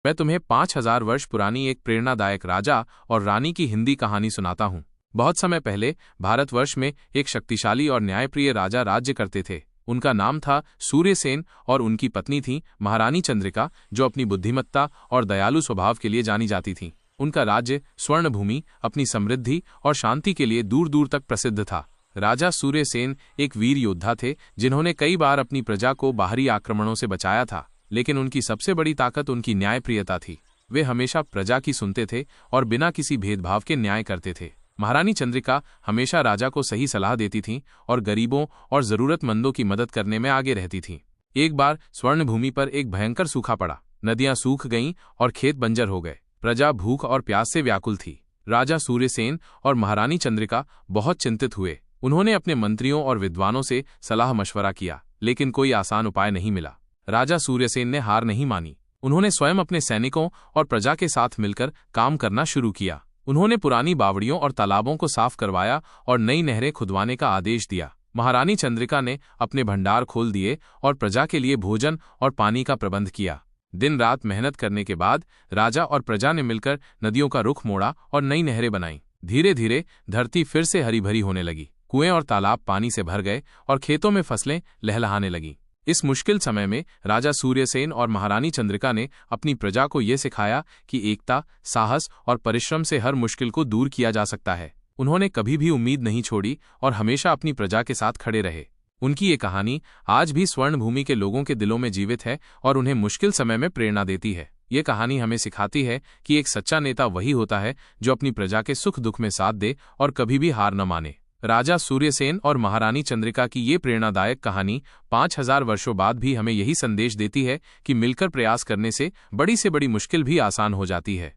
मैं तुम्हें 5000 वर्ष पुरानी एक प्रेरणादायक राजा और रानी की हिंदी कहानी सुनाता हूँ। बहुत समय पहले भारतवर्ष में एक शक्तिशाली और न्यायप्रिय राजा राज्य करते थे। उनका नाम था सूर्यसेन और उनकी पत्नी थी महारानी चंद्रिका, जो अपनी बुद्धिमत्ता और दयालु स्वभाव के लिए जानी जाती थीं। उनका राज्य स्वर्णभूमि अपनी समृद्धि और शांति के लिए दूर दूर तक प्रसिद्ध था। राजा सूर्यसेन एक वीर योद्धा थे, जिन्होंने कई बार अपनी प्रजा को बाहरी आक्रमणों से बचाया था, लेकिन उनकी सबसे बड़ी ताकत उनकी न्यायप्रियता थी। वे हमेशा प्रजा की सुनते थे और बिना किसी भेदभाव के न्याय करते थे। महारानी चंद्रिका हमेशा राजा को सही सलाह देती थीं और गरीबों और जरूरतमंदों की मदद करने में आगे रहती थीं। एक बार स्वर्णभूमि पर एक भयंकर सूखा पड़ा। नदियां सूख गईं और खेत बंजर हो गए। प्रजा भूख और प्यास से व्याकुल थी। राजा सूर्यसेन और महारानी चंद्रिका बहुत चिंतित हुए। उन्होंने अपने मंत्रियों और विद्वानों से सलाह मशवरा किया, लेकिन कोई आसान उपाय नहीं मिला। राजा सूर्यसेन ने हार नहीं मानी। उन्होंने स्वयं अपने सैनिकों और प्रजा के साथ मिलकर काम करना शुरू किया। उन्होंने पुरानी बावड़ियों और तालाबों को साफ करवाया और नई नहरें खुदवाने का आदेश दिया। महारानी चंद्रिका ने अपने भंडार खोल दिए और प्रजा के लिए भोजन और पानी का प्रबंध किया। दिन रात मेहनत करने के बाद राजा और प्रजा ने मिलकर नदियों का रुख मोड़ा और नई नहरें बनाईं। धीरे धीरे धरती फिर से हरी भरी होने लगी। कुएं और तालाब पानी से भर गए और खेतों में फसलें लहलहाने लगीं। इस मुश्किल समय में राजा सूर्यसेन और महारानी चंद्रिका ने अपनी प्रजा को ये सिखाया कि एकता, साहस और परिश्रम से हर मुश्किल को दूर किया जा सकता है। उन्होंने कभी भी उम्मीद नहीं छोड़ी और हमेशा अपनी प्रजा के साथ खड़े रहे। उनकी ये कहानी आज भी स्वर्णभूमि के लोगों के दिलों में जीवित है और उन्हें मुश्किल समय में प्रेरणा देती है। ये कहानी हमें सिखाती है कि एक सच्चा नेता वही होता है जो अपनी प्रजा के सुख दुख में साथ दे और कभी भी हार न माने। राजा सूर्यसेन और महारानी चंद्रिका की ये प्रेरणादायक कहानी 5000 वर्षों बाद भी हमें यही संदेश देती है कि मिलकर प्रयास करने से बड़ी मुश्किल भी आसान हो जाती है।